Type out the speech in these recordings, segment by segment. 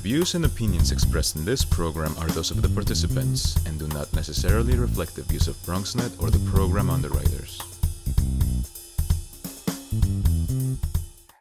views and opinions expressed in this program are those of the participants and do not necessarily reflect the views of BronxNet or the program underwriters.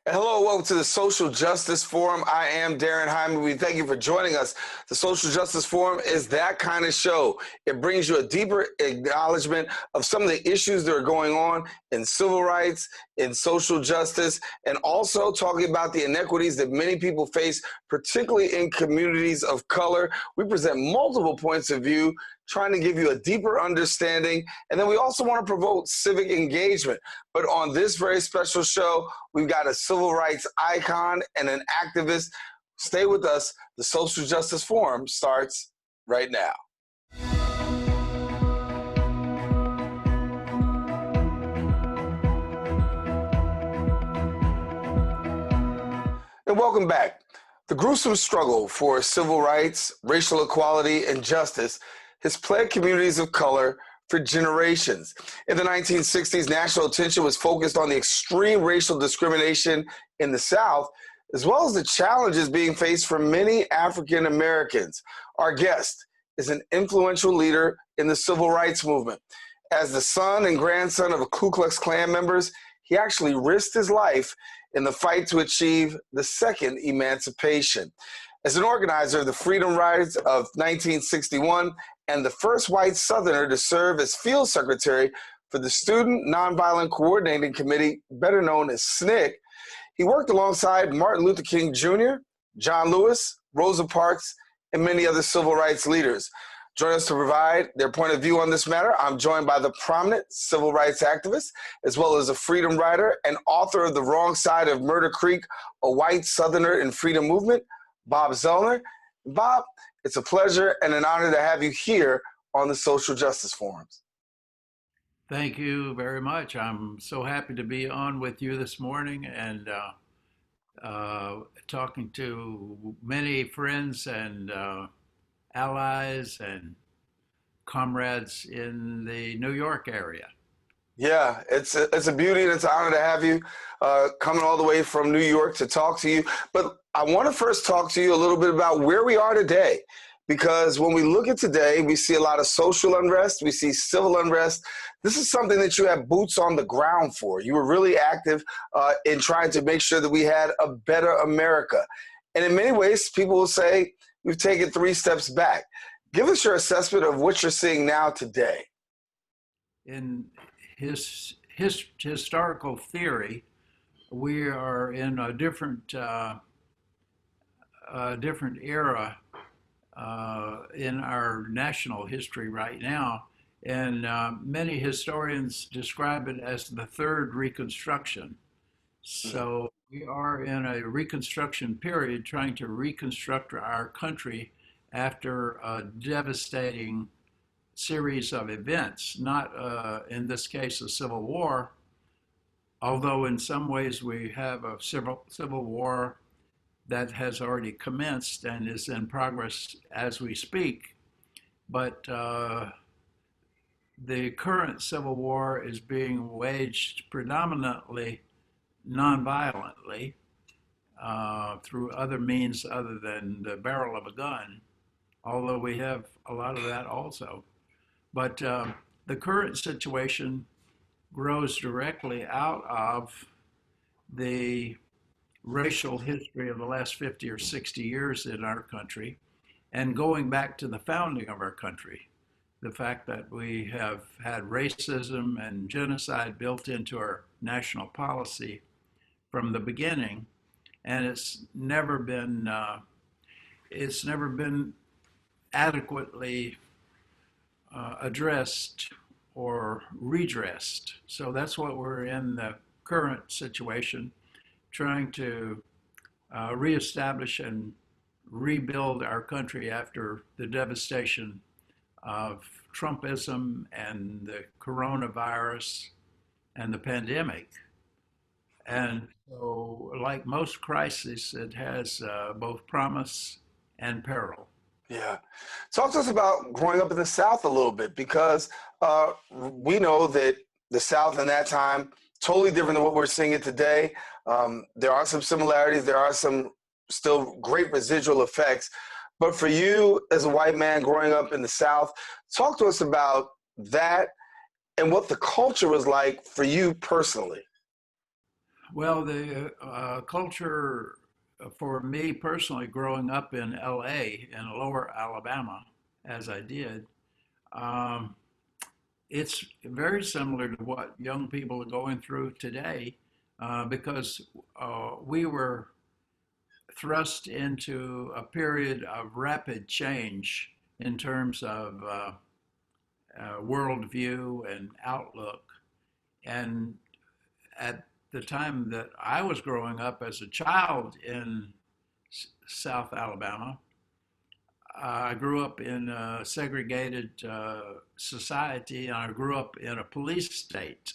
Hello, welcome to the Social Justice Forum. I am Daren Jaime. We thank you for joining us. The Social Justice Forum is that kind of show. It brings you a deeper acknowledgement of some of the issues that are going on in civil rights, in social justice, and also talking about the inequities that many people face, particularly in communities of color. We present multiple points of view, trying to give you a deeper understanding. And then we also want to promote civic engagement. But on this very special show, we've got a civil rights icon and an activist. Stay with us. The Social Justice Forum starts right now. And welcome back. The gruesome struggle for civil rights, racial equality, and justice has plagued communities of color for generations. In the 1960s, national attention was focused on the extreme racial discrimination in the South, as well as the challenges being faced for many African Americans. Our guest is an influential leader in the civil rights movement. As the son and grandson of Ku Klux Klan members, he actually risked his life in the fight to achieve the second emancipation. As an organizer of the Freedom Rides of 1961 and the first white Southerner to serve as field secretary for the Student Nonviolent Coordinating Committee, better known as SNCC, he worked alongside Martin Luther King Jr., John Lewis, Rosa Parks, and many other civil rights leaders. Joining us to provide their point of view on this matter, I'm joined by the prominent civil rights activist, as well as a freedom rider and author of The Wrong Side of Murder Creek, a white Southerner in freedom movement, Bob Zellner. Bob, it's a pleasure and an honor to have you here on the Social Justice Forums. Thank you very much. I'm so happy to be on with you this morning and talking to many friends and allies and comrades in the New York area. Yeah, it's a beauty and it's an honor to have you coming all the way from New York to talk to you. But I want to first talk to you a little bit about where we are today, because when we look at today, we see a lot of social unrest, we see civil unrest. This is something that you have boots on the ground for. You were really active in trying to make sure that we had a better America. And in many ways, people will say we've taken 3 steps back. Give us your assessment of what you're seeing now today. In his historical theory, we are in a different era in our national history right now, and many historians describe it as the third Reconstruction. So we are in a Reconstruction period, trying to reconstruct our country after a devastating series of events, not in this case a civil war, although in some ways we have a civil war that has already commenced and is in progress as we speak. But the current civil war is being waged predominantly nonviolently through other means other than the barrel of a gun, although we have a lot of that also. But the current situation grows directly out of the racial history of the last 50 or 60 years in our country, and going back to the founding of our country. The fact that we have had racism and genocide built into our national policy from the beginning, and it's never been adequately addressed or redressed. So that's what we're in the current situation, trying to reestablish and rebuild our country after the devastation of Trumpism and the coronavirus and the pandemic. And so, like most crises, it has both promise and peril. Yeah. Talk to us about growing up in the South a little bit, because we know that the South in that time, totally different than what we're seeing it today. There are some similarities. There are some still great residual effects. But for you as a white man growing up in the South, talk to us about that and what the culture was like for you personally. Well, the culture for me personally, growing up in LA, in lower Alabama, as I did, um, it's very similar to what young people are going through today because we were thrust into a period of rapid change in terms of worldview and outlook. And at the time that I was growing up as a child in South Alabama, I grew up in a segregated society, and I grew up in a police state,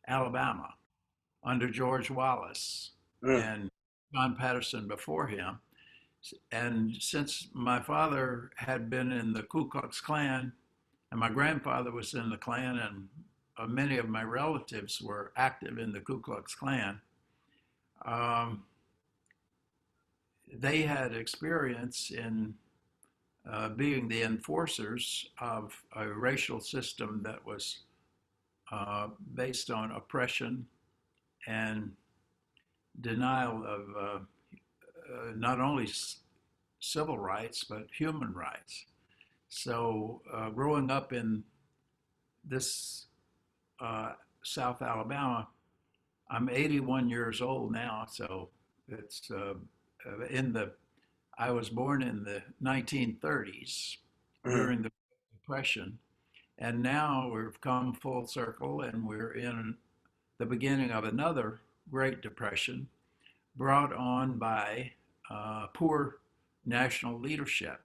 Alabama, under George Wallace Mm. and John Patterson before him. And since my father had been in the Ku Klux Klan, and my grandfather was in the Klan, and many of my relatives were active in the Ku Klux Klan, um, they had experience in being the enforcers of a racial system that was based on oppression and denial of not only civil rights but human rights. So growing up in this South Alabama, I'm 81 years old now, so it's in the I was born in the 1930s Mm. during the Depression, and now we've come full circle and we're in the beginning of another Great Depression brought on by poor national leadership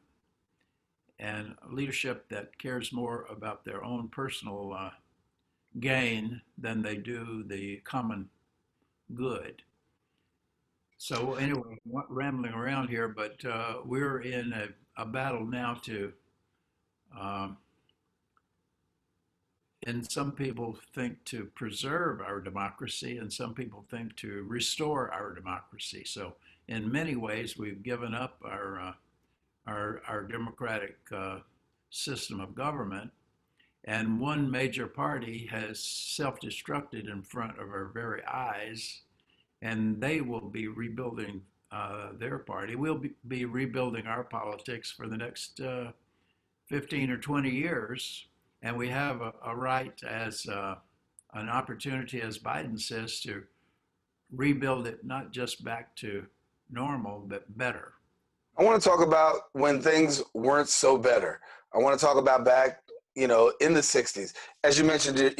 and leadership that cares more about their own personal gain than they do the common good. So anyway, I'm not rambling around here, but we're in a battle now to, um, and some people think to preserve our democracy, and some people think to restore our democracy. So in many ways, we've given up our democratic system of government, and one major party has self-destructed in front of our very eyes, and they will be rebuilding their party. We'll be rebuilding our politics for the next 15 or 20 years. And we have a right as an opportunity, as Biden says, to rebuild it not just back to normal, but better. I want to talk about when things weren't so better. I want to talk about back, in the 60s. As you mentioned,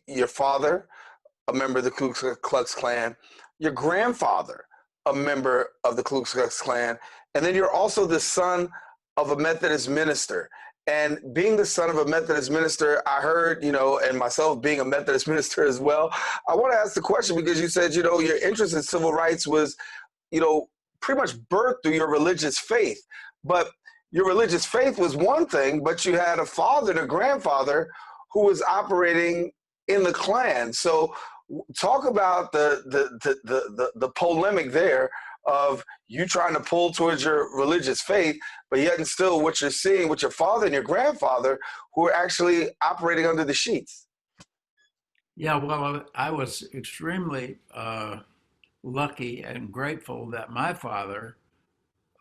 your father, a member of the Ku Klux Klan, your grandfather, a member of the Ku Klux Klan, and then you're also the son of a Methodist minister. And being the son of a Methodist minister, I heard, and myself being a Methodist minister as well, I want to ask the question because you said, your interest in civil rights was, pretty much birthed through your religious faith. But your religious faith was one thing, but you had a father and a grandfather who was operating in the Klan. So talk about the polemic there of you trying to pull towards your religious faith, but yet and still what you're seeing with your father and your grandfather who are actually operating under the sheets. Yeah, well, I was extremely lucky and grateful that my father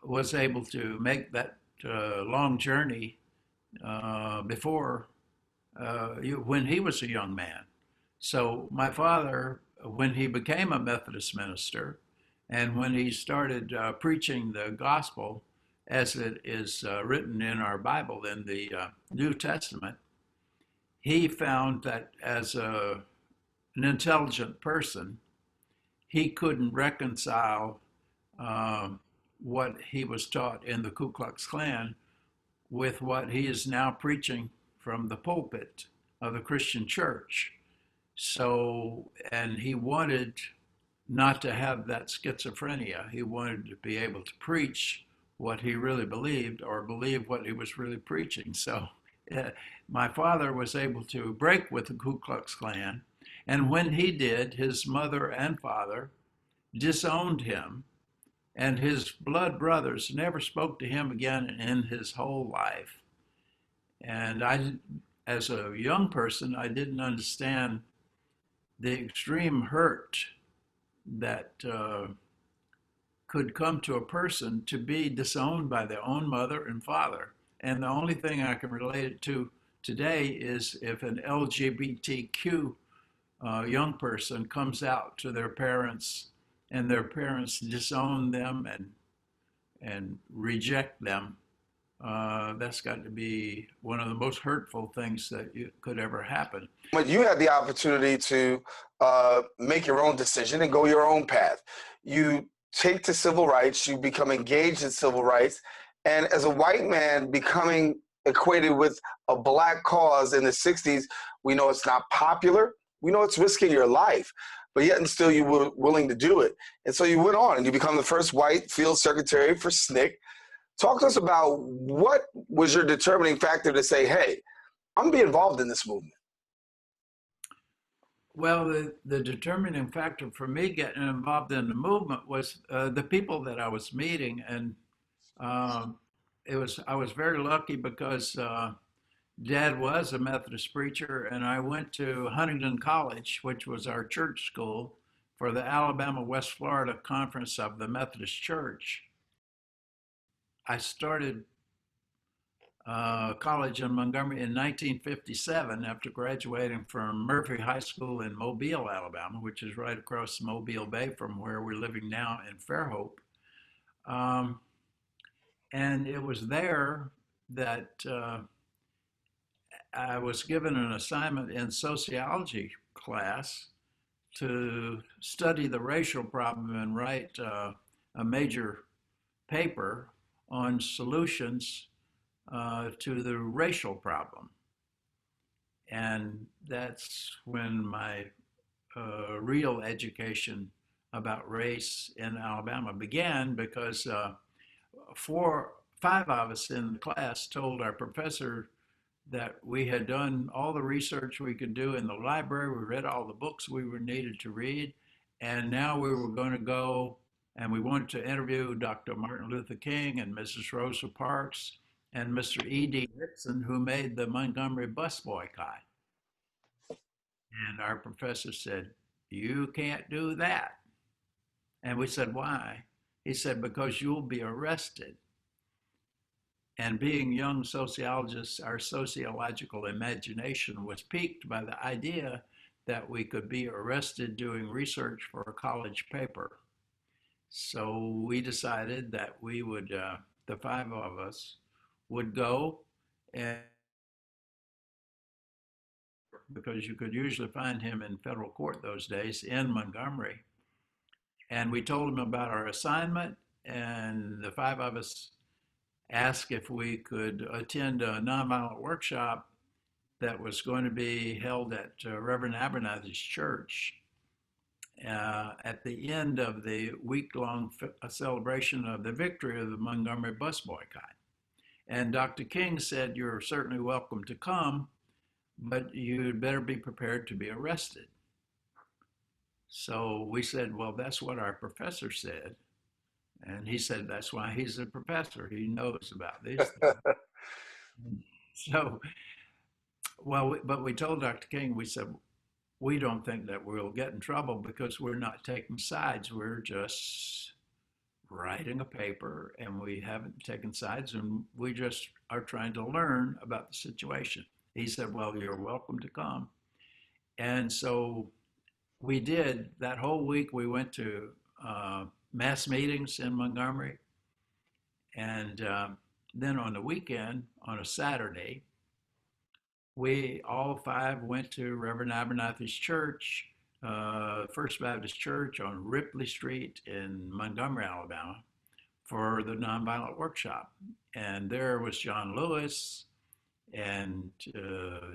was able to make that long journey before when he was a young man. So my father, when he became a Methodist minister, and when he started preaching the gospel as it is written in our Bible in the New Testament, he found that as an intelligent person, he couldn't reconcile what he was taught in the Ku Klux Klan with what he is now preaching from the pulpit of the Christian church. So, and he wanted not to have that schizophrenia. He wanted to be able to preach what he really believed or believe what he was really preaching. So my father was able to break with the Ku Klux Klan. And when he did, his mother and father disowned him And his blood brothers never spoke to him again in his whole life. And as a young person, I didn't understand the extreme hurt that could come to a person to be disowned by their own mother and father. And the only thing I can relate it to today is if an LGBTQ young person comes out to their parents and their parents disown them and reject them. That's got to be one of the most hurtful things that could ever happen. But you had the opportunity to make your own decision and go your own path. You take to civil rights, you become engaged in civil rights, and as a white man becoming equated with a black cause in the 60s, we know it's not popular, we know it's risking your life, but yet and still you were willing to do it. And so you went on and you become the first white field secretary for SNCC. Talk to us about what was your determining factor to say, hey, I'm gonna be involved in this movement. Well, the determining factor for me getting involved in the movement was the people that I was meeting, and I was very lucky because Dad was a Methodist preacher, and I went to Huntington College, which was our church school, for the Alabama West Florida Conference of the Methodist Church. I started college in Montgomery in 1957 after graduating from Murphy High School in Mobile, Alabama, which is right across Mobile Bay from where we're living now in Fairhope. And it was there that I was given an assignment in sociology class to study the racial problem and write a major paper on solutions to the racial problem. And that's when my real education about race in Alabama began, because five of us in the class told our professor that we had done all the research we could do in the library. We read all the books we were needed to read. And now we were going to go and we wanted to interview Dr. Martin Luther King and Mrs. Rosa Parks and Mr. E.D. Nixon, who made the Montgomery bus boycott. And our professor said, "You can't do that." And we said, "Why?" He said, "Because you'll be arrested." And being young sociologists, our sociological imagination was piqued by the idea that we could be arrested doing research for a college paper. So we decided that we would, the five of us, would go, and because you could usually find him in federal court those days in Montgomery. And we told him about our assignment, and the five of us asked if we could attend a nonviolent workshop that was going to be held at Reverend Abernathy's church at the end of the week-long celebration of the victory of the Montgomery bus boycott. And Dr. King said, "You're certainly welcome to come, but you'd better be prepared to be arrested." So we said, "Well, that's what our professor said." And he said, "That's why he's a professor. He knows about these things." So, well, but we told Dr. King, we said, "We don't think that we'll get in trouble because we're not taking sides. We're just writing a paper and we haven't taken sides, and we just are trying to learn about the situation." He said, "Well, you're welcome to come." And so we did. That whole week we went to mass meetings in Montgomery. And then on the weekend, on a Saturday, we all five went to Reverend Abernathy's church, First Baptist Church on Ripley Street in Montgomery, Alabama, for the nonviolent workshop. And there was John Lewis and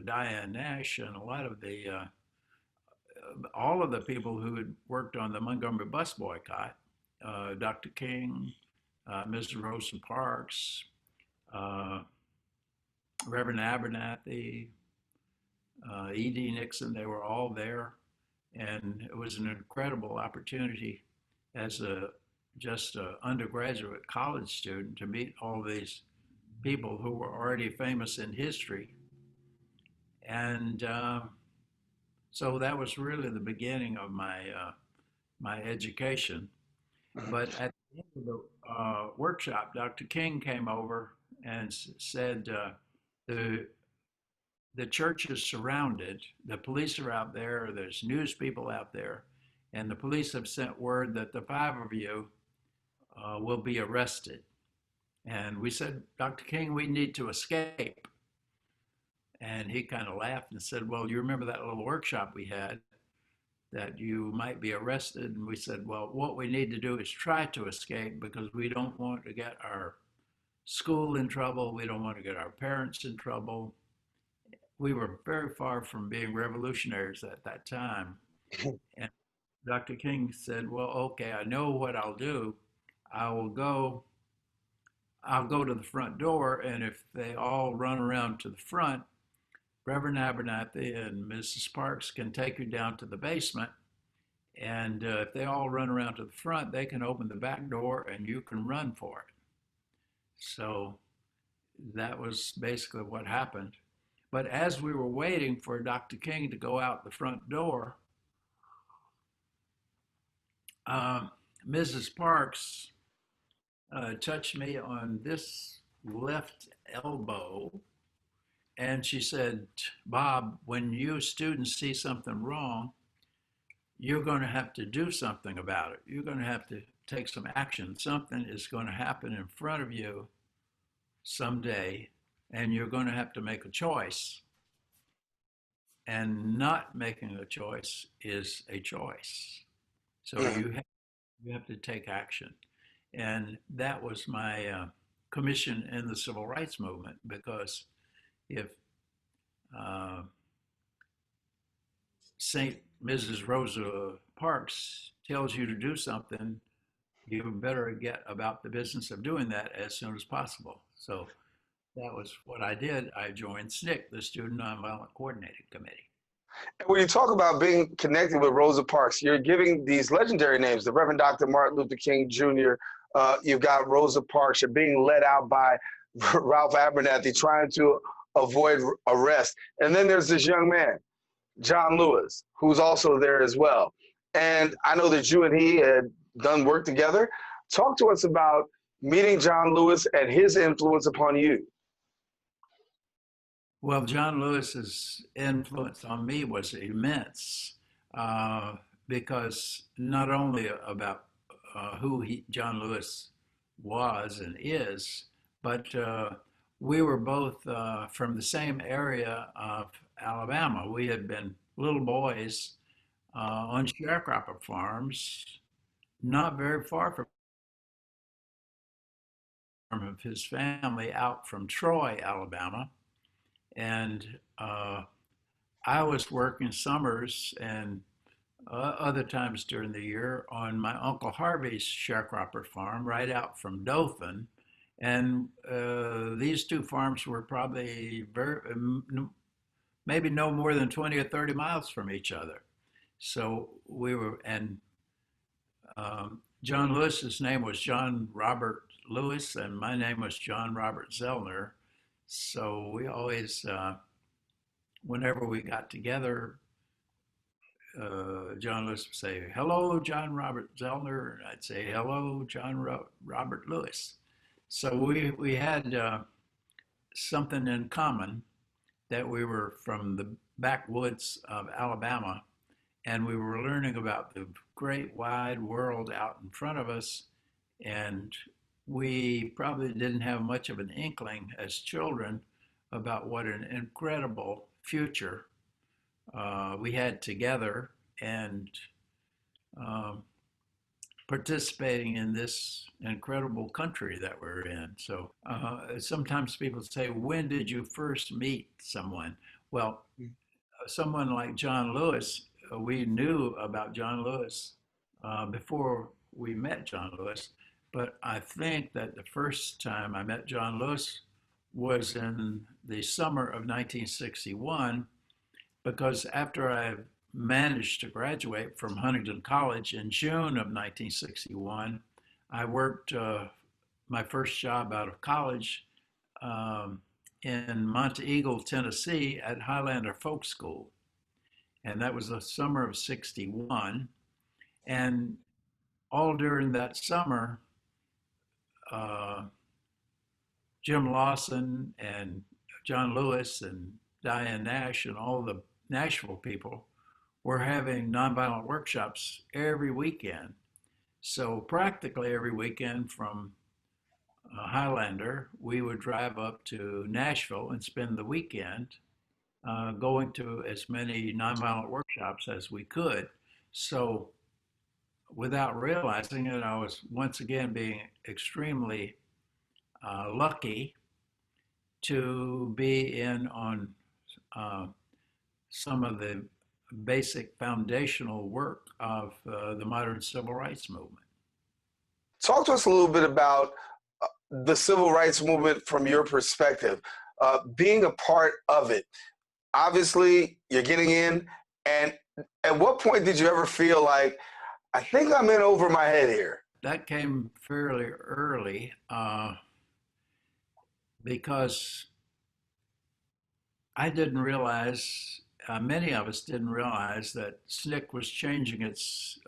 Diane Nash and a lot of the all of the people who had worked on the Montgomery bus boycott, Dr. King, Mrs. Rosa Parks, Reverend Abernathy, E.D. Nixon. They were all there. And it was an incredible opportunity as a just an undergraduate college student to meet all these people who were already famous in history. And so that was really the beginning of my education. Mhm. But at the end of the workshop, Dr. King came over and said, the the church is surrounded. The police are out there. There's news people out there, and the police have sent word that the five of you will be arrested. And we said, Dr. King, we need to escape. And he kind of laughed and said, well, you remember that little workshop we had that you might be arrested? And we said, well, what we need to do is try to escape because we don't want to get our school in trouble. We don't want to get our parents in trouble. We were very far from being revolutionaries at that time. And Dr. King said, well, okay, I know what I'll do. I will go, I'll go to the front door, and if they all run around to the front, Reverend Abernathy and Mrs. Parks can take you down to the basement. And if they all run around to the front, they can open the back door and you can run for it. So that was basically what happened. But as we were waiting for Dr. King to go out the front door, Mrs. Parks touched me on this left elbow, and she said, Bob, when you students see something wrong, you're going to have to do something about it. You're going to have to take some action. Something is going to happen in front of you someday, and you're going to have to make a choice. And not making a choice is a choice. So you have to take action. And that was my commission in the civil rights movement, because if uh, St. Mrs. Rosa Parks tells you to do something, you better get about the business of doing that as soon as possible. So that was what I did. I joined SNCC, the Student Nonviolent Coordinating Committee. And when you talk about being connected with Rosa Parks, you're giving these legendary names, the Reverend Dr. Martin Luther King Jr., you've got Rosa Parks, you're being led out by Ralph Abernathy trying to avoid arrest. And then there's this young man, John Lewis, who's also there as well. And I know that you and he had done work together. Talk to us about meeting John Lewis and his influence upon you. Well, John Lewis's influence on me was immense, uh, because not only about John Lewis was and is, but we were both from the same area of Alabama. We had been little boys on sharecropper farms, not very far from his family, out from Troy, Alabama. And I was working summers and other times during the year on my Uncle Harvey's sharecropper farm right out from Dothan. And these two farms were probably maybe no more than 20 or 30 miles from each other. So we were, and John Lewis's name was John Robert Lewis, and my name was John Robert Zellner. So we always, whenever we got together, John Lewis would say, hello, John Robert Zellner. And I'd say, hello, Robert Lewis. So we had something in common, that we were from the backwoods of Alabama, and we were learning about the great wide world out in front of us. And we probably didn't have much of an inkling as children about what an incredible future we had together, and um, participating in this incredible country that we're in. So sometimes people say, when did you first meet someone? Well, someone like John Lewis, we knew about John Lewis before we met John Lewis. But I think that the first time I met John Lewis was in the summer of 1961, because after I managed to graduate from Huntington College in June of 1961, I worked my first job out of college in Monteagle, Tennessee at Highlander Folk School. And that was the summer of 61. And all during that summer, uh, Jim Lawson and John Lewis and Diane Nash and all the Nashville people were having nonviolent workshops every weekend. So practically every weekend from Highlander, we would drive up to Nashville and spend the weekend going to as many nonviolent workshops as we could. So without realizing it, I was once again being extremely lucky to be in on uh, some of the basic foundational work of the modern civil rights movement. Talk to us a little bit about the civil rights movement from your perspective, being a part of it. Obviously, you're getting in, and at what point did you ever feel like, I think I'm in over my head here? That came fairly early because I didn't realize, many of us didn't realize that SNCC was changing its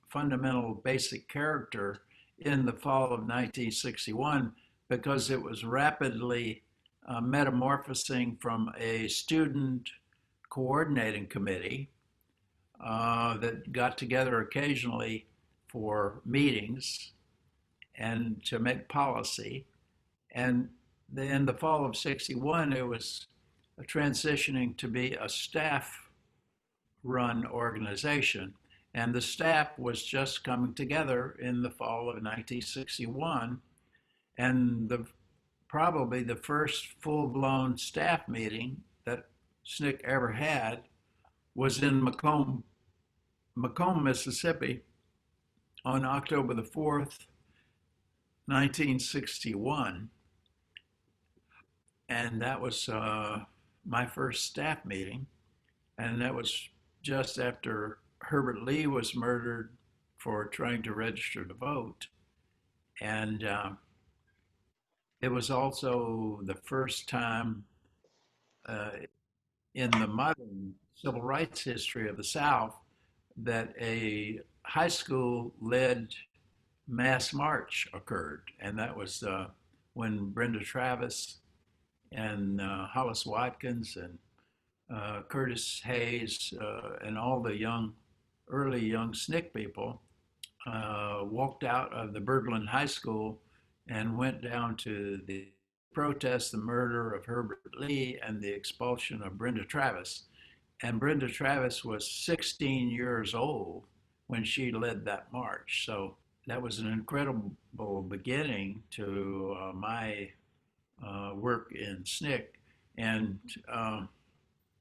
fundamental basic character in the fall of 1961 because it was rapidly metamorphosing from a student coordinating committee that got together occasionally for meetings and to make policy. And in the fall of 61, it was transitioning to be a staff run organization. And the staff was just coming together in the fall of 1961. And probably the first full-blown staff meeting that SNCC ever had was in Macomb, Mississippi on October the 4th, 1961. And that was my first staff meeting. And that was just after Herbert Lee was murdered for trying to register to vote. And it was also the first time in the modern civil rights history of the South that a high school led mass march occurred. And that was when Brenda Travis and Hollis Watkins and Curtis Hayes and all the early young SNCC people walked out of the Berglund High School and went down to the protest the murder of Herbert Lee and the expulsion of Brenda Travis. And Brenda Travis was 16 years old when she led that march. So that was an incredible beginning to my work in SNCC. And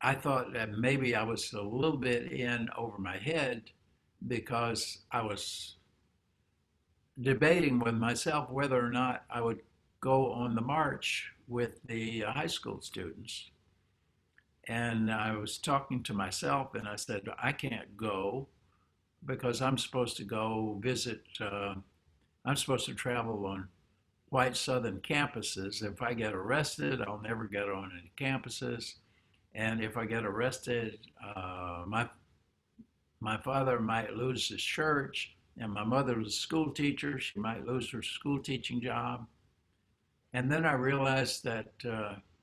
I thought that maybe I was a little bit in over my head because I was debating with myself whether or not I would go on the march with the high school students. And I was talking to myself and I said, I can't go because I'm supposed to go visit, I'm supposed to travel on white Southern campuses. If I get arrested, I'll never get on any campuses. And if I get arrested, my father might lose his church, and my mother was a school teacher. She might lose her school teaching job. And then I realized that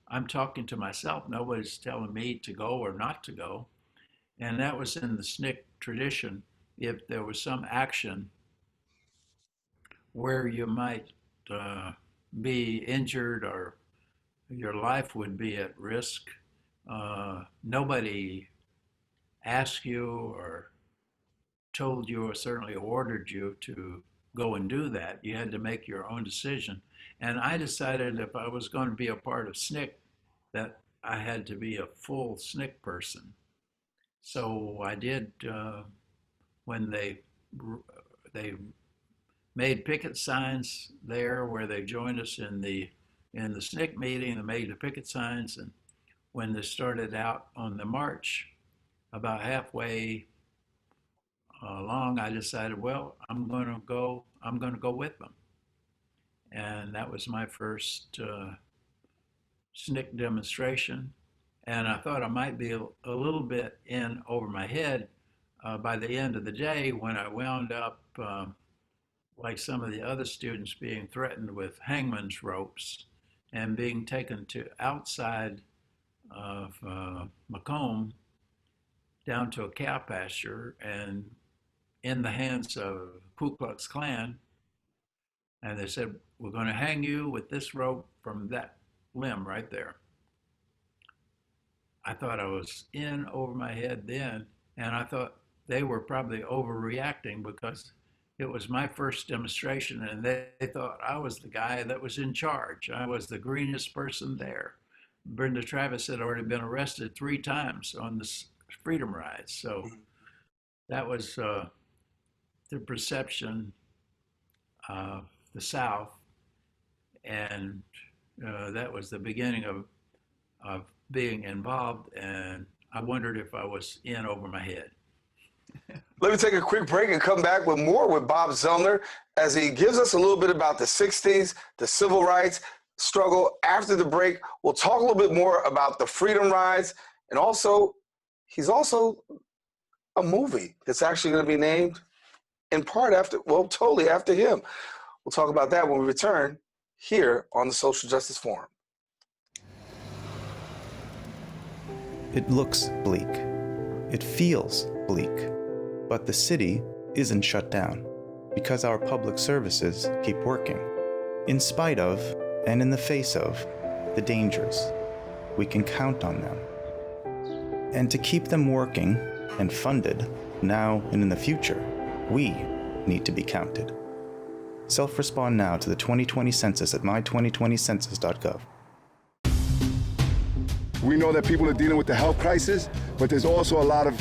I'm talking to myself. Nobody's telling me to go or not to go. And that was in the SNCC tradition. If there was some action where you might be injured or your life would be at risk, nobody asked you or told you or certainly ordered you to go and do that. You had to make your own decision. And I decided if I was going to be a part of SNCC, that I had to be a full SNCC person. So I did when they made picket signs there where they joined us in the SNCC meeting. They made the picket signs, and when they started out on the march, about halfway along, I decided, well, I'm going to go with them. And that was my first SNCC demonstration. And I thought I might be a little bit in over my head by the end of the day when I wound up, like some of the other students, being threatened with hangman's ropes and being taken to outside of Macomb down to a cow pasture and in the hands of Ku Klux Klan. And they said, we're going to hang you with this rope from that limb right there. I thought I was in over my head then, and I thought they were probably overreacting because it was my first demonstration, and they thought I was the guy that was in charge. I was the greenest person there. Brenda Travis had already been arrested 3 times on this freedom ride, so that was the perception of the South, and that was the beginning of being involved, and I wondered if I was in over my head. Let me take a quick break and come back with more with Bob Zellner as he gives us a little bit about the 60s, the civil rights struggle. After the break, we'll talk a little bit more about the freedom rides, and also, he's also a movie that's actually going to be named in part after, well, totally after him. We'll talk about that when we return here on the Social Justice Forum. It looks bleak. It feels bleak. But the city isn't shut down because our public services keep working. In spite of, and in the face of, the dangers, we can count on them. And to keep them working and funded, now and in the future, we need to be counted. Self-respond now to the 2020 census at my2020census.gov. We know that people are dealing with the health crisis, but there's also a lot of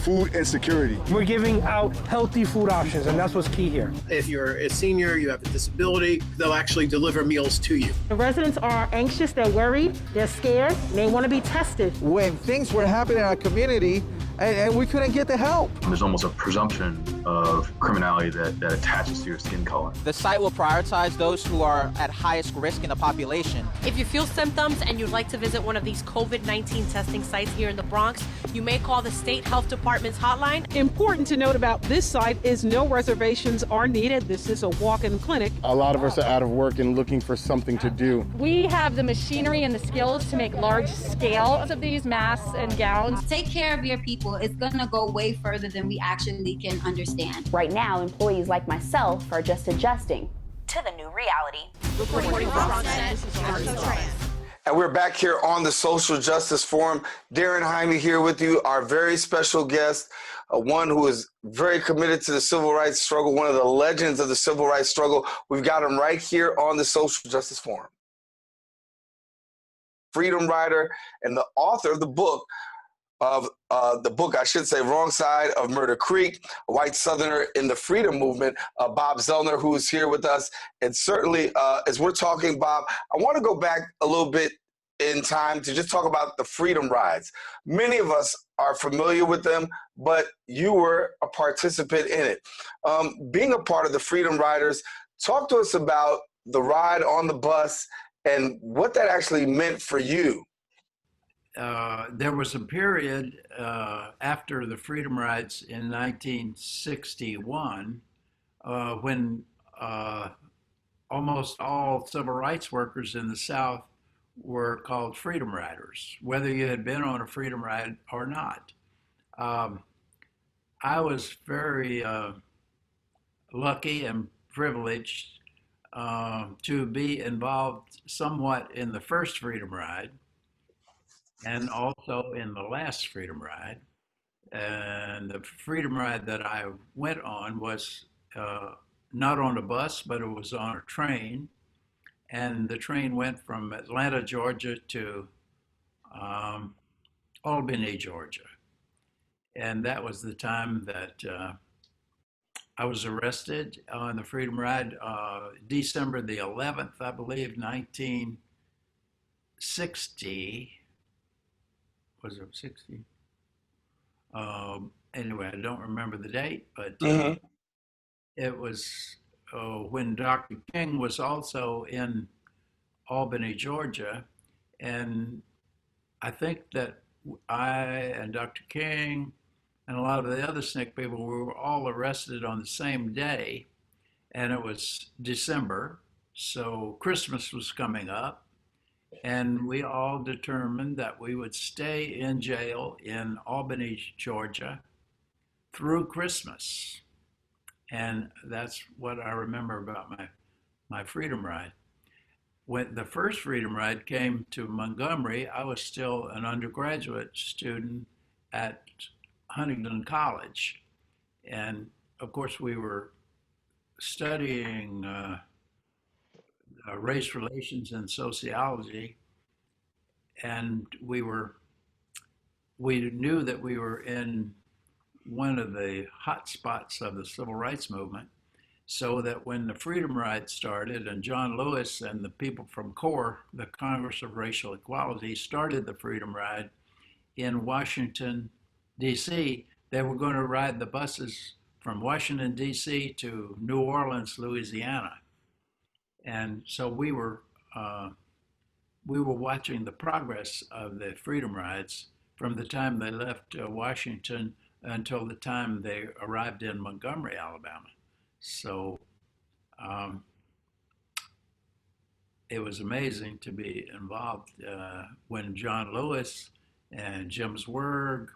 food insecurity. We're giving out healthy food options, and that's what's key here. If you're a senior, you have a disability, they'll actually deliver meals to you. The residents are anxious, they're worried, they're scared, they want to be tested. When things were happening in our community and we couldn't get the help. There's almost a presumption of criminality that attaches to your skin color. The site will prioritize those who are at highest risk in the population. If you feel symptoms and you'd like to visit one of these COVID-19 testing sites here in the Bronx, you may call the State Health Department's hotline. Important to note about this site is no reservations are needed. This is a walk-in clinic. A lot of us are out of work and looking for something to do. We have the machinery and the skills to make large scale of these masks and gowns. Take care of your people. It's going to go way further than we actually can understand. Right now, employees like myself are just adjusting to the new reality. Reporting from BronxNet, And we're back here on the Social Justice Forum. Daren Jaime here with you, our very special guest, one who is very committed to the civil rights struggle, one of the legends of the civil rights struggle. We've got him right here on the Social Justice Forum. Freedom rider and the author of the book, Wrong Side of Murder Creek, a white Southerner in the freedom movement, Bob Zellner, who is here with us. And certainly, as we're talking, Bob, I want to go back a little bit in time to just talk about the freedom rides. Many of us are familiar with them, but you were a participant in it. Being a part of the Freedom Riders, talk to us about the ride on the bus and what that actually meant for you. There was a period after the Freedom Rides in 1961 when almost all civil rights workers in the South were called Freedom Riders, whether you had been on a Freedom Ride or not. I was very lucky and privileged to be involved somewhat in the first Freedom Ride, and also in the last Freedom Ride. And the Freedom Ride that I went on was not on a bus, but it was on a train. And the train went from Atlanta, Georgia to Albany, Georgia. And that was the time that I was arrested on the Freedom Ride, December the 11th, I believe, 1960. Was it 60? Anyway, I don't remember the date, but Mm-hmm. it was when Dr. King was also in Albany, Georgia, and I think that I and Dr. King and a lot of the other SNCC people were all arrested on the same day, and it was December, so Christmas was coming up, and we all determined that we would stay in jail in Albany, Georgia through Christmas. And that's what I remember about my freedom ride. When the first freedom ride came to Montgomery, I was still an undergraduate student at Huntington College. And of course, we were studying race relations and sociology. And we knew that we were in one of the hot spots of the civil rights movement, so that when the Freedom Ride started and John Lewis and the people from CORE, the Congress of Racial Equality, started the Freedom Ride in Washington, D.C., they were going to ride the buses from Washington, D.C. to New Orleans, Louisiana. And so we were watching the progress of the Freedom Rides from the time they left Washington until the time they arrived in Montgomery, Alabama. So it was amazing to be involved when John Lewis and Jim Zwerg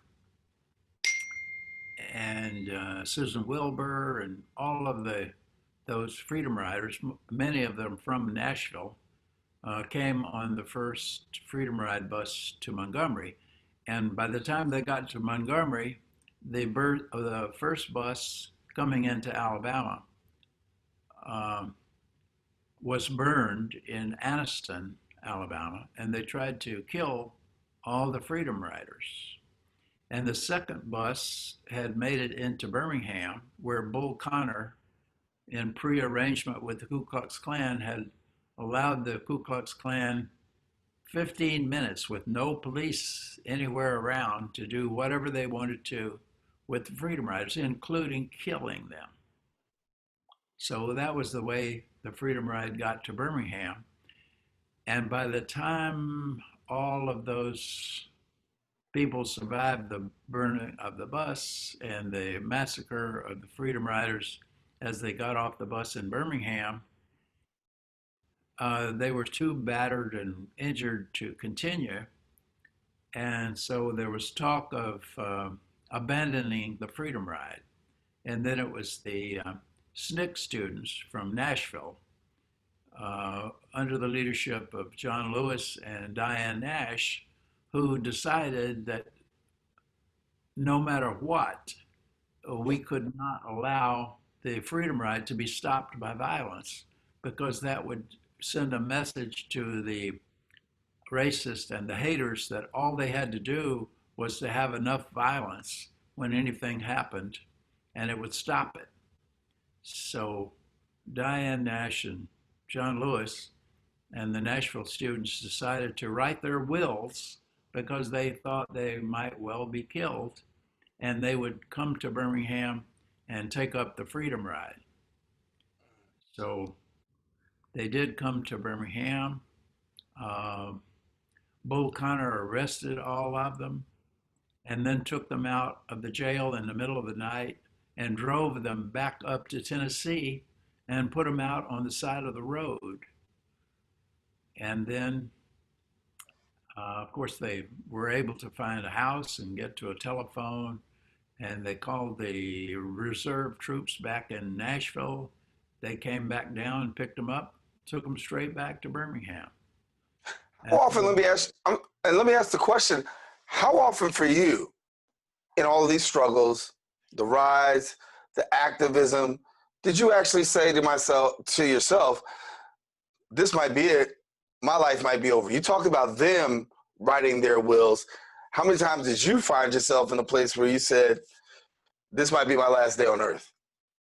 and Susan Wilbur and all of those Freedom Riders, many of them from Nashville, came on the first Freedom Ride bus to Montgomery. And by the time they got to Montgomery, the first bus coming into Alabama was burned in Anniston, Alabama, and they tried to kill all the Freedom Riders. And the second bus had made it into Birmingham, where Bull Connor, in pre-arrangement with the Ku Klux Klan, had allowed the Ku Klux Klan 15 minutes with no police anywhere around to do whatever they wanted to with the Freedom Riders, including killing them. So that was the way the Freedom Ride got to Birmingham. And by the time all of those people survived the burning of the bus and the massacre of the Freedom Riders as they got off the bus in Birmingham, they were too battered and injured to continue. And so there was talk of abandoning the Freedom Ride. And then it was the SNCC students from Nashville, under the leadership of John Lewis and Diane Nash, who decided that no matter what, we could not allow the Freedom Ride to be stopped by violence, because that would send a message to the racists and the haters that all they had to do was to have enough violence when anything happened, and it would stop it. So Diane Nash and John Lewis and the Nashville students decided to write their wills, because they thought they might well be killed, and they would come to Birmingham and take up the Freedom Ride. So they did come to Birmingham. Bull Connor arrested all of them and then took them out of the jail in the middle of the night and drove them back up to Tennessee and put them out on the side of the road. And then, of course, they were able to find a house and get to a telephone, and they called the reserve troops back in Nashville. They came back down and picked them up, took them straight back to Birmingham. How often, let me ask the question, how often for you in all of these struggles, the rides, the activism, did you actually say to yourself, this might be it, my life might be over? You talked about them writing their wills. How many times did you find yourself in a place where you said, this might be my last day on earth?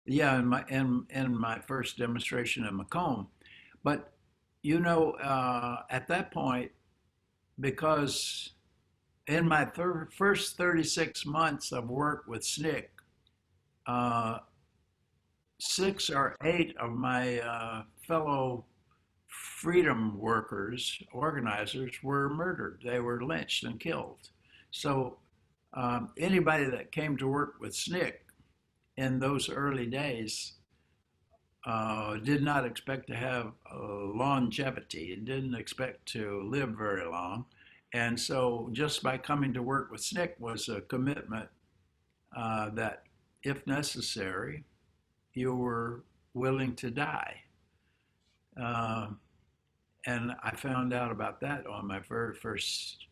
Yeah, in my first demonstration in Macomb. But, you know, at that point, because In my first 36 months of work with SNCC, 6 or 8 of my fellow freedom workers, organizers, were murdered. They were lynched and killed. So anybody that came to work with SNCC in those early days did not expect to have longevity and didn't expect to live very long. And so just by coming to work with SNCC was a commitment that if necessary, you were willing to die. And I found out about that on my very first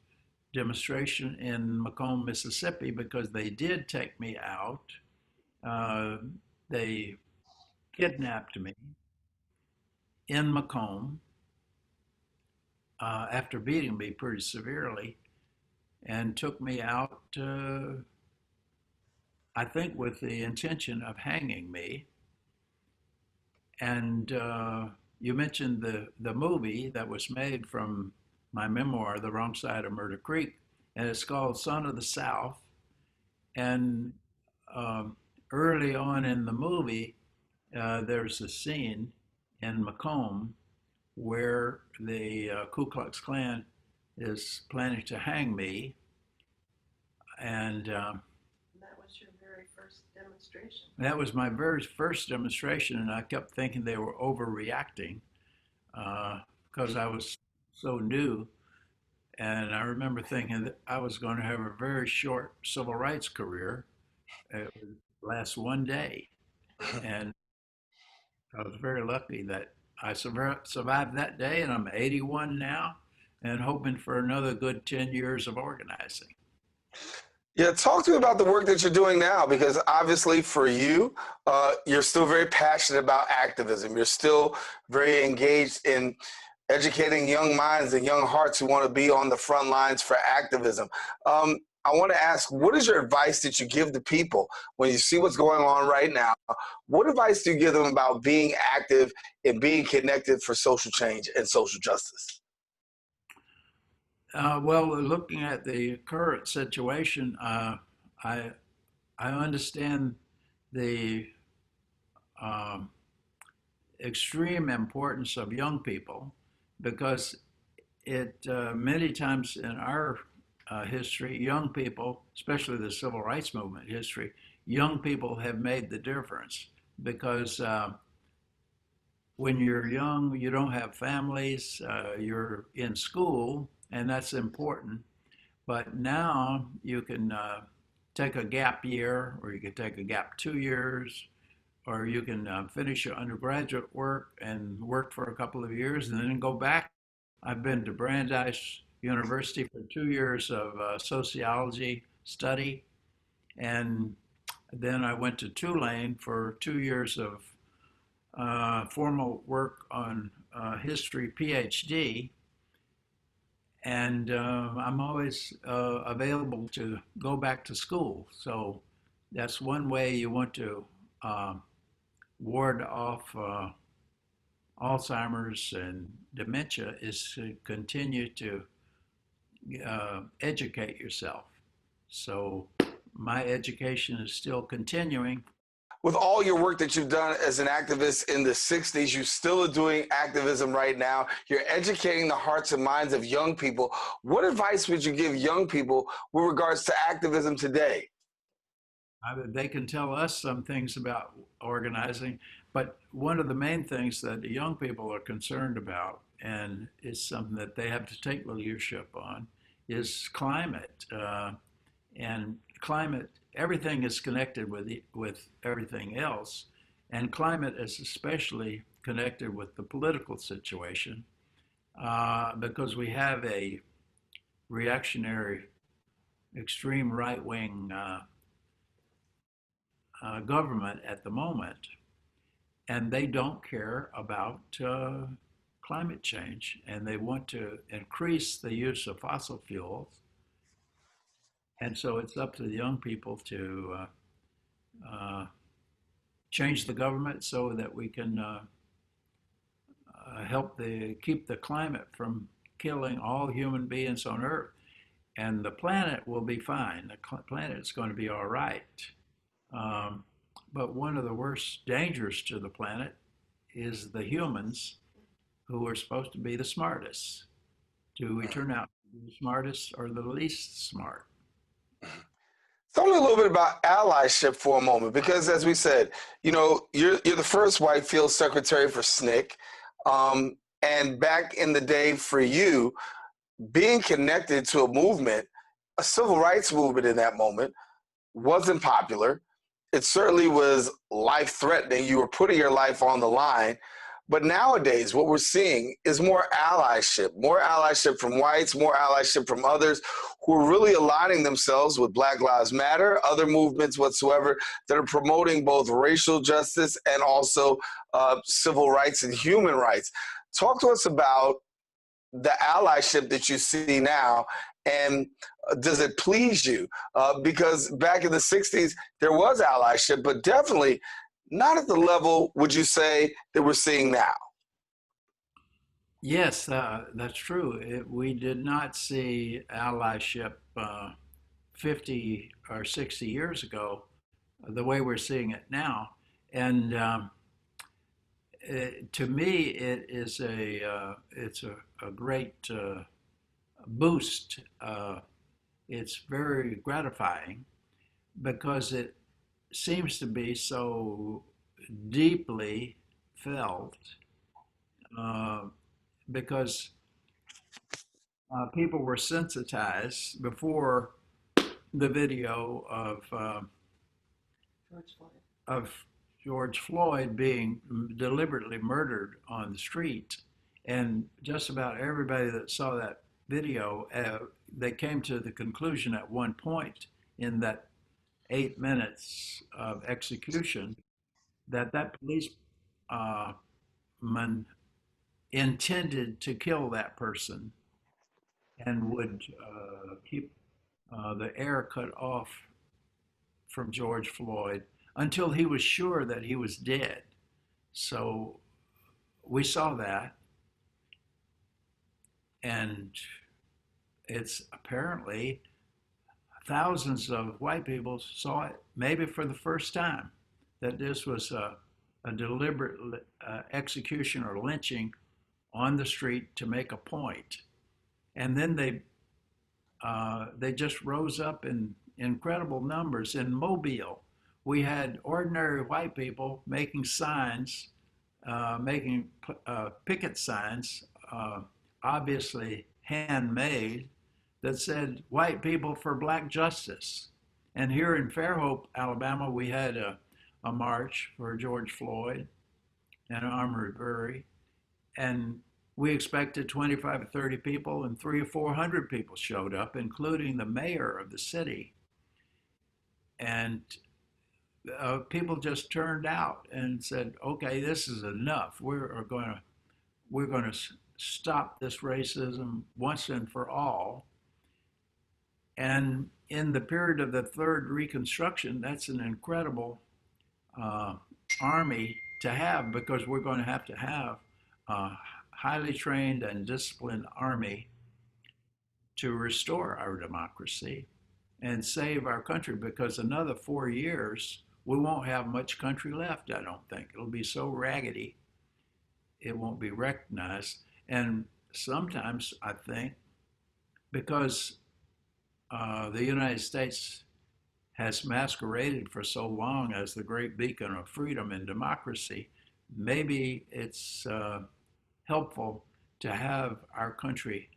demonstration in Macomb, Mississippi, because they did take me out. They kidnapped me in Macomb after beating me pretty severely and took me out, I think with the intention of hanging me. And you mentioned the movie that was made from my memoir, The Wrong Side of Murder Creek, and it's called Son of the South. And early on in the movie, there's a scene in Macomb where the Ku Klux Klan is planning to hang me. And that was your very first demonstration. That was my very first demonstration, and I kept thinking they were overreacting because I was so new. And I remember thinking that I was going to have a very short civil rights career. It would last one day. And I was very lucky that I survived that day, and I'm 81 now and hoping for another good 10 years of organizing. Yeah, talk to me about the work that you're doing now, because obviously for you, you're still very passionate about activism. You're still very engaged in educating young minds and young hearts who want to be on the front lines for activism. I want to ask, what is your advice that you give to people when you see what's going on right now? What advice do you give them about being active and being connected for social change and social justice? Well, looking at the current situation, I understand the extreme importance of young people, because it many times in our history, young people, especially the civil rights movement history, young people have made the difference, because when you're young, you don't have families, you're in school, and that's important. But now you can take a gap year, or you can take a gap 2 years, or you can finish your undergraduate work and work for a couple of years and then go back. I've been to Brandeis University for 2 years of sociology study, and then I went to Tulane for 2 years of formal work on history PhD. And I'm always available to go back to school. So that's one way you want to ward off Alzheimer's and dementia, is to continue to educate yourself. So my education is still continuing. With all your work that you've done as an activist in the 60s, you still are doing activism right now. You're educating the hearts and minds of young people. What advice would you give young people with regards to activism today? They can tell us some things about organizing, but one of the main things that the young people are concerned about, and it's something that they have to take leadership on, is climate. And climate, everything is connected with everything else, and climate is especially connected with the political situation, because we have a reactionary, extreme right-wing government at the moment, and they don't care about climate change, and they want to increase the use of fossil fuels. And so it's up to the young people to change the government so that we can help keep the climate from killing all human beings on Earth. and the planet will be fine. The planet's going to be all right. But one of the worst dangers to the planet is the humans who are supposed to be the smartest. Do we turn out to be the smartest or the least smart? Tell me a little bit about allyship for a moment, because as we said, you know, you're the first white field secretary for SNCC. And back in the day for you, being connected to a movement, a civil rights movement in that moment, wasn't popular. It certainly was life-threatening. You were putting your life on the line. But nowadays, what we're seeing is more allyship from whites, more allyship from others who are really aligning themselves with Black Lives Matter, other movements whatsoever that are promoting both racial justice and also civil rights and human rights. Talk to us about the allyship that you see now, and does it please you? Because back in the 60s, there was allyship, but definitely not at the level, would you say, that we're seeing now? Yes, that's true. We did not see allyship 50 or 60 years ago the way we're seeing it now. And to me, it's a great boost. It's very gratifying because it seems to be so deeply felt, because people were sensitized before the video of George Floyd being deliberately murdered on the street. And just about everybody that saw that video, they came to the conclusion at one point in that 8 minutes of execution that policeman intended to kill that person and would keep the air cut off from George Floyd until he was sure that he was dead. So we saw that, and it's apparently thousands of white people saw it maybe for the first time, that this was a deliberate execution or lynching on the street to make a point. And then they just rose up in incredible numbers. In Mobile, we had ordinary white people making signs, making picket signs, obviously handmade, that said, "White people for Black justice." And here in Fairhope, Alabama, we had a march for George Floyd and Armory Bury. And we expected 25 or 30 people, and 300 or 400 people showed up, including the mayor of the city. And people just turned out and said, "Okay, this is enough. We're going to stop this racism once and for all." And in the period of the Third Reconstruction, that's an incredible army to have, because we're going to have a highly trained and disciplined army to restore our democracy and save our country, because another 4 years, we won't have much country left, I don't think. It'll be so raggedy, it won't be recognized. And sometimes I think, because the United States has masqueraded for so long as the great beacon of freedom and democracy, maybe it's helpful to have our country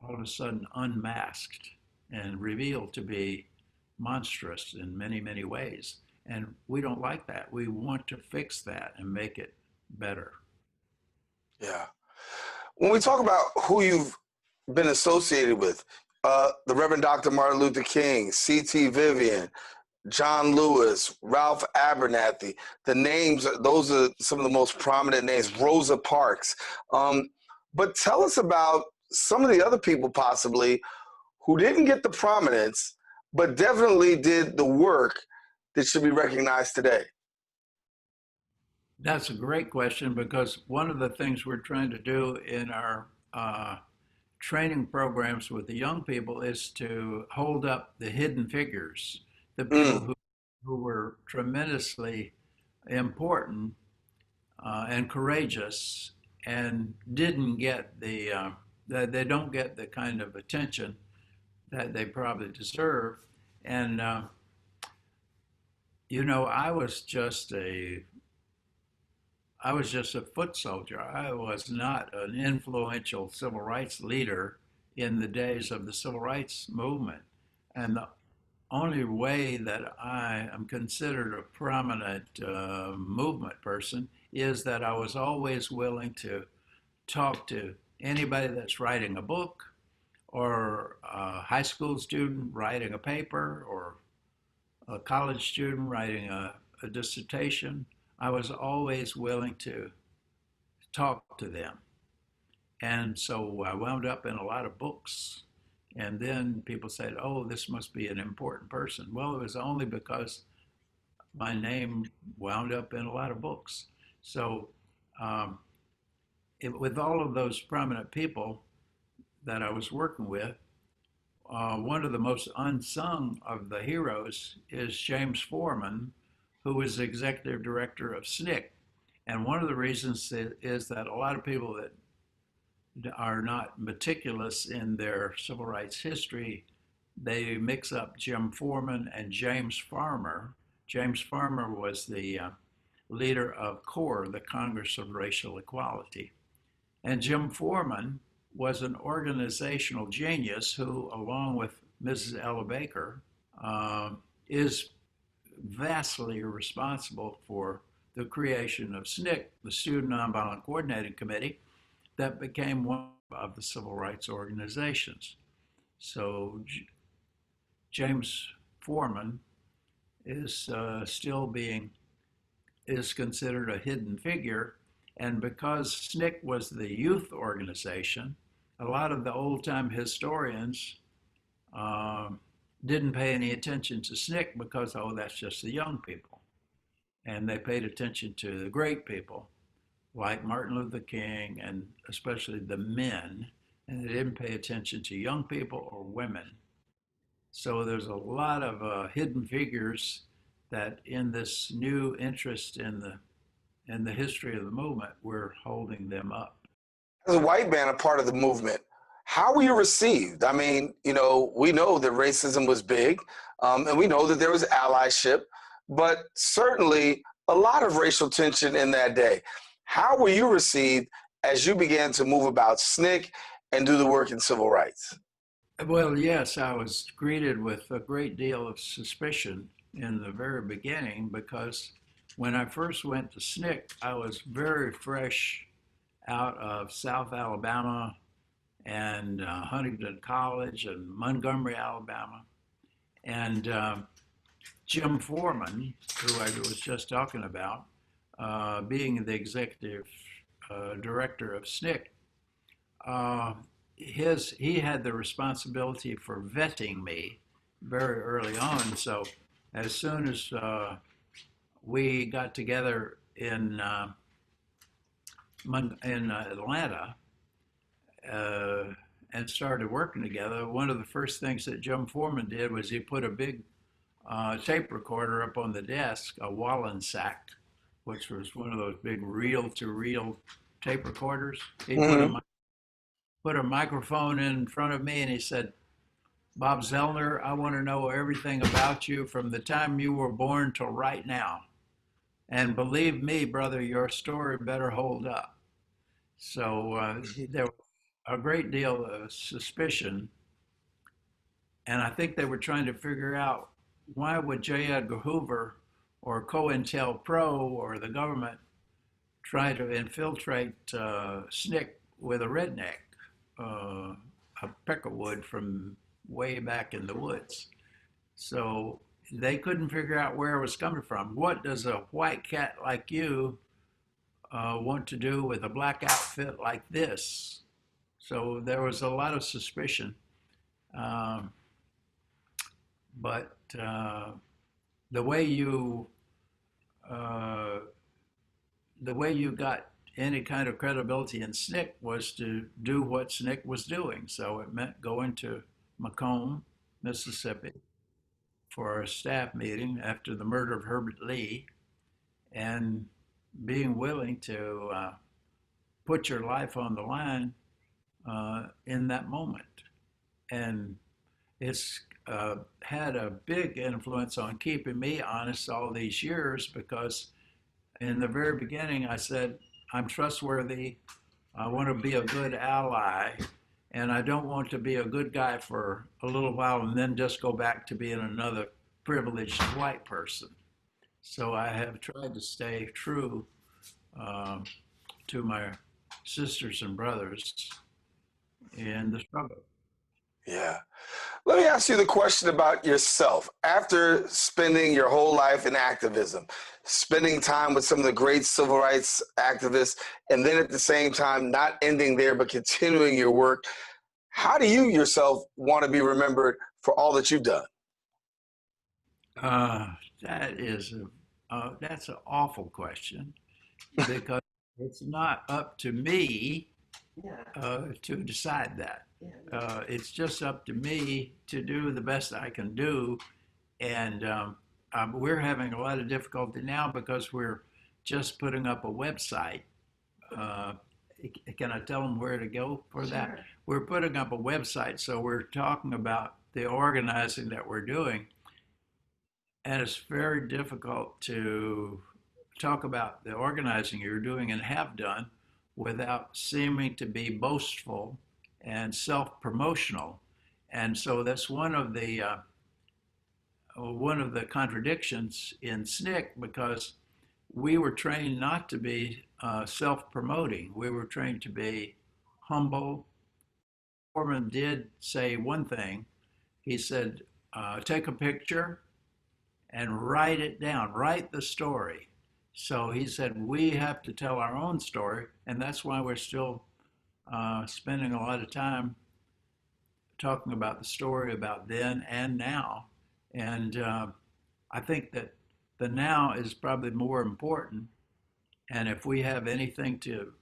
all of a sudden unmasked and revealed to be monstrous in many, many ways. And we don't like that. We want to fix that and make it better. Yeah. When we talk about who you've been associated with, the Reverend Dr. Martin Luther King, C.T. Vivian, John Lewis, Ralph Abernathy, the names, those are some of the most prominent names, Rosa Parks. But tell us about some of the other people possibly who didn't get the prominence, but definitely did the work that should be recognized today. That's a great question, because one of the things we're trying to do in our training programs with the young people is to hold up the hidden figures, the Mm. people who were tremendously important and courageous and didn't get they don't get the kind of attention that they probably deserve. And, I was just a foot soldier. I was not an influential civil rights leader in the days of the civil rights movement. And the only way that I am considered a prominent movement person is that I was always willing to talk to anybody that's writing a book, or a high school student writing a paper, or a college student writing a dissertation. I was always willing to talk to them. And so I wound up in a lot of books. And then people said, oh, this must be an important person. Well, it was only because my name wound up in a lot of books. So with all of those prominent people that I was working with, one of the most unsung of the heroes is James Foreman, who was executive director of SNCC. And one of the reasons is that a lot of people that are not meticulous in their civil rights history, they mix up Jim Foreman and James Farmer. James Farmer was the leader of CORE, the Congress of Racial Equality. And Jim Foreman was an organizational genius who, along with Mrs. Ella Baker, is vastly responsible for the creation of SNCC, the Student Nonviolent Coordinating Committee, that became one of the civil rights organizations. So James Foreman is is considered a hidden figure. And because SNCC was the youth organization, a lot of the old-time historians didn't pay any attention to SNCC because, oh, that's just the young people. And they paid attention to the great people, like Martin Luther King, and especially the men, and they didn't pay attention to young people or women. So there's a lot of hidden figures that in this new interest in the history of the movement, we're holding them up. As a white man, a part of the movement, how were you received? I mean, we know that racism was big, and we know that there was allyship, but certainly a lot of racial tension in that day. How were you received as you began to move about SNCC and do the work in civil rights? Well, yes, I was greeted with a great deal of suspicion in the very beginning, because when I first went to SNCC, I was very fresh out of South Alabama and Huntington College and Montgomery, Alabama. And Jim Foreman, who I was just talking about, being the executive director of SNCC, he had the responsibility for vetting me very early on. So as soon as we got together in Atlanta and started working together, one of the first things that Jim Foreman did was he put a big tape recorder up on the desk, a Wallensack, which was one of those big reel-to-reel tape recorders. He put a microphone in front of me, and he said, "Bob Zellner, I want to know everything about you from the time you were born till right now. And believe me, brother, your story better hold up." So there was a great deal of suspicion. And I think they were trying to figure out, why would J. Edgar Hoover or COINTELPRO or the government try to infiltrate SNCC with a redneck, a peckerwood from way back in the woods? So they couldn't figure out where it was coming from. What does a white cat like you want to do with a black outfit like this? So there was a lot of suspicion. But the way you got any kind of credibility in SNCC was to do what SNCC was doing. So it meant going to Macomb, Mississippi, for a staff meeting after the murder of Herbert Lee, and being willing to put your life on the line in that moment. And it's had a big influence on keeping me honest all these years, because in the very beginning I said, I'm trustworthy, I want to be a good ally, and I don't want to be a good guy for a little while and then just go back to being another privileged white person. So I have tried to stay true to my sisters and brothers in the struggle. Yeah. Let me ask you the question about yourself. After spending your whole life in activism, spending time with some of the great civil rights activists, and then at the same time not ending there but continuing your work, how do you yourself want to be remembered for all that you've done? That's an awful question, because it's not up to me to decide that. It's just up to me to do the best I can do. And we're having a lot of difficulty now because we're just putting up a website. Can I tell them where to go for that? Sure. We're putting up a website, so we're talking about the organizing that we're doing. And it's very difficult to talk about the organizing you're doing and have done without seeming to be boastful and self-promotional. And so that's one of the contradictions in SNCC, because we were trained not to be self-promoting. We were trained to be humble. Foreman did say one thing. He said, take a picture and write it down, write the story. So he said, we have to tell our own story, and that's why we're still spending a lot of time talking about the story about then and now. And I think that the now is probably more important. And if we have anything to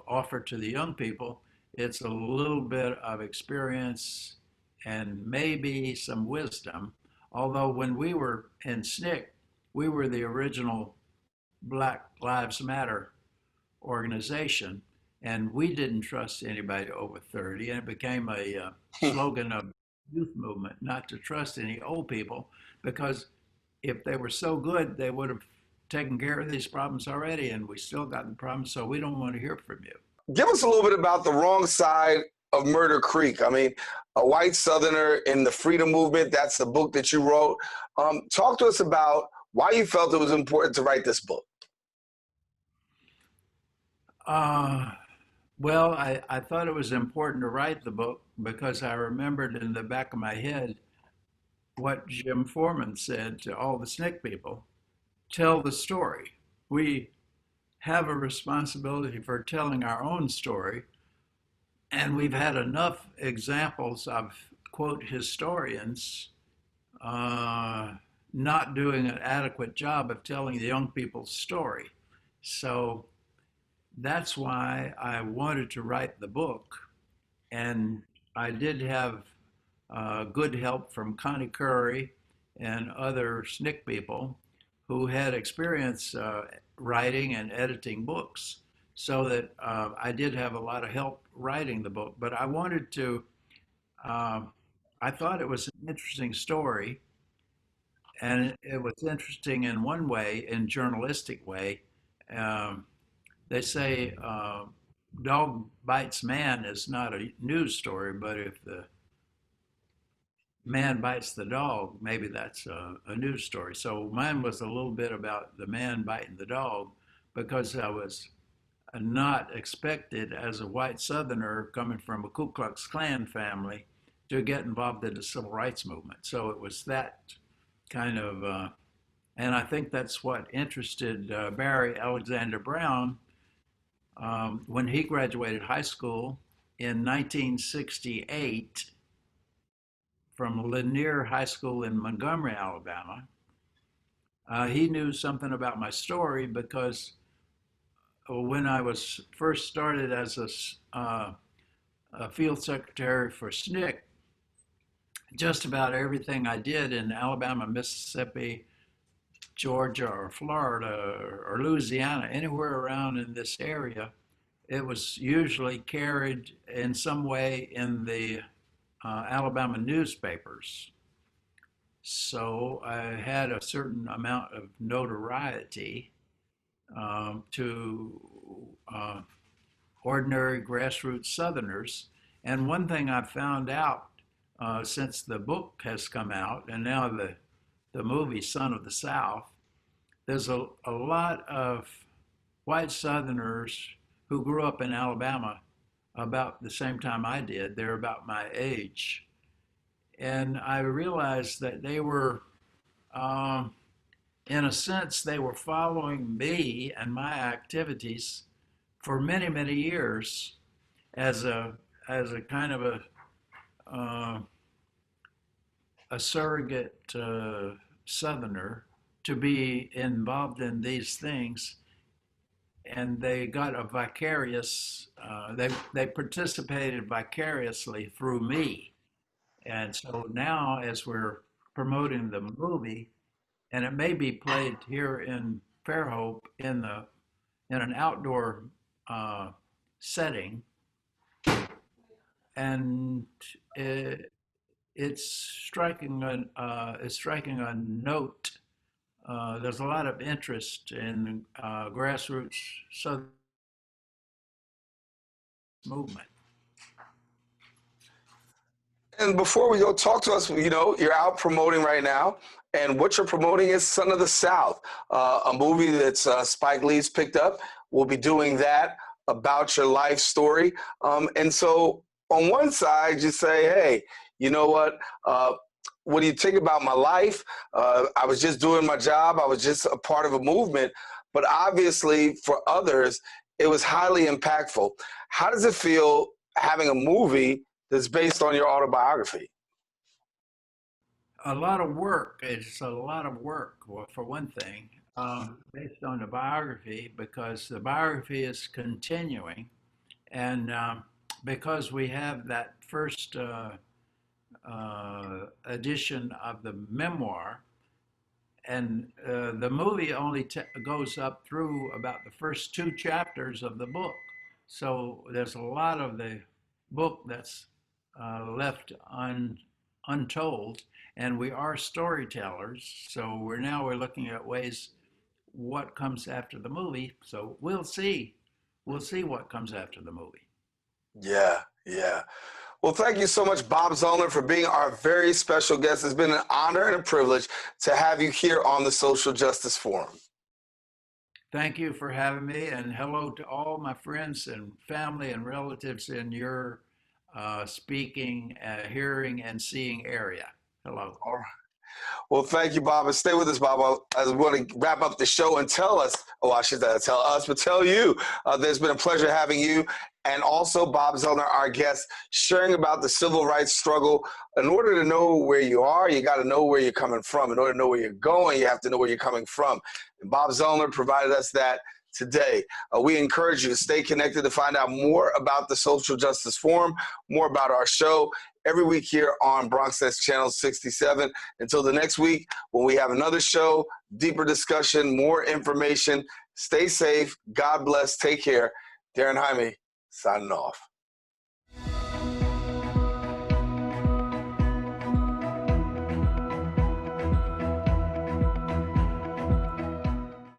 offer to the young people, it's a little bit of experience and maybe some wisdom. Although when we were in SNCC, we were the original Black Lives Matter organization, and we didn't trust anybody over 30, and it became a slogan of the youth movement, not to trust any old people, because if they were so good, they would have taken care of these problems already, and we still got the problems, so we don't want to hear from you. Give us a little bit about the wrong side of Murder Creek. I mean, a white Southerner in the freedom movement, that's the book that you wrote. Talk to us about why you felt it was important to write this book. Well, I thought it was important to write the book because I remembered in the back of my head what Jim Foreman said to all the SNCC people: tell the story. We have a responsibility for telling our own story, and we've had enough examples of, quote, historians not doing an adequate job of telling the young people's story. So that's why I wanted to write the book. And I did have good help from Connie Curry and other SNCC people who had experience writing and editing books. So that I did have a lot of help writing the book. But I wanted to, I thought it was an interesting story. And it was interesting in one way, in journalistic way. They say dog bites man is not a news story, but if the man bites the dog, maybe that's a news story. So mine was a little bit about the man biting the dog, because I was not expected as a white Southerner coming from a Ku Klux Klan family to get involved in the civil rights movement. So it was that kind of, and I think that's what interested Barry Alexander Brown when he graduated high school in 1968 from Lanier High School in Montgomery, Alabama. He knew something about my story because when I was first started as a field secretary for SNCC, just about everything I did in Alabama, Mississippi, Georgia, or Florida, or Louisiana, anywhere around in this area, it was usually carried in some way in the Alabama newspapers. So I had a certain amount of notoriety to ordinary grassroots Southerners. And one thing I found out since the book has come out, and now the movie Son of the South, there's a lot of white Southerners who grew up in Alabama about the same time I did. They're about my age. And I realized that they were, in a sense, they were following me and my activities for many, many years as a kind of a surrogate Southerner to be involved in these things. And they got a vicarious, they participated vicariously through me. And so now, as we're promoting the movie, and it may be played here in Fairhope in an outdoor setting, and it's striking a note. There's a lot of interest in grassroots Southern movement. And before we go, talk to us, you're out promoting right now, and what you're promoting is Son of the South, a movie that's Spike Lee's picked up. We'll be doing that about your life story. And so on one side, you say, hey, you know what do you think about my life? I was just doing my job. I was just a part of a movement. But obviously, for others, it was highly impactful. How does it feel having a movie that's based on your autobiography? A lot of work. It's a lot of work, for one thing, based on the biography, because the biography is continuing. And because we have that first edition of the memoir, and the movie only goes up through about the first 2 chapters of the book. So there's a lot of the book that's left untold, and we are storytellers. So we're looking at ways what comes after the movie. So we'll see what comes after the movie. Yeah. Well, thank you so much, Bob Zellner, for being our very special guest. It's been an honor and a privilege to have you here on the Social Justice Forum. Thank you for having me, and hello to all my friends and family and relatives in your speaking, hearing, and seeing area. Hello. All right. Well, thank you, Bob. And stay with us, Bob. I want to wrap up the show and tell us, I should tell us, but tell you, there's been a pleasure having you. And also Bob Zellner, our guest, sharing about the civil rights struggle. In order to know where you are, you got to know where you're coming from. In order to know where you're going, you have to know where you're coming from. And Bob Zellner provided us that today. We encourage you to stay connected to find out more about the Social Justice Forum, more about our show, every week here on BronxNet Channel 67. Until the next week, when we have another show, deeper discussion, more information. Stay safe. God bless. Take care. Daren Jaime, signing off.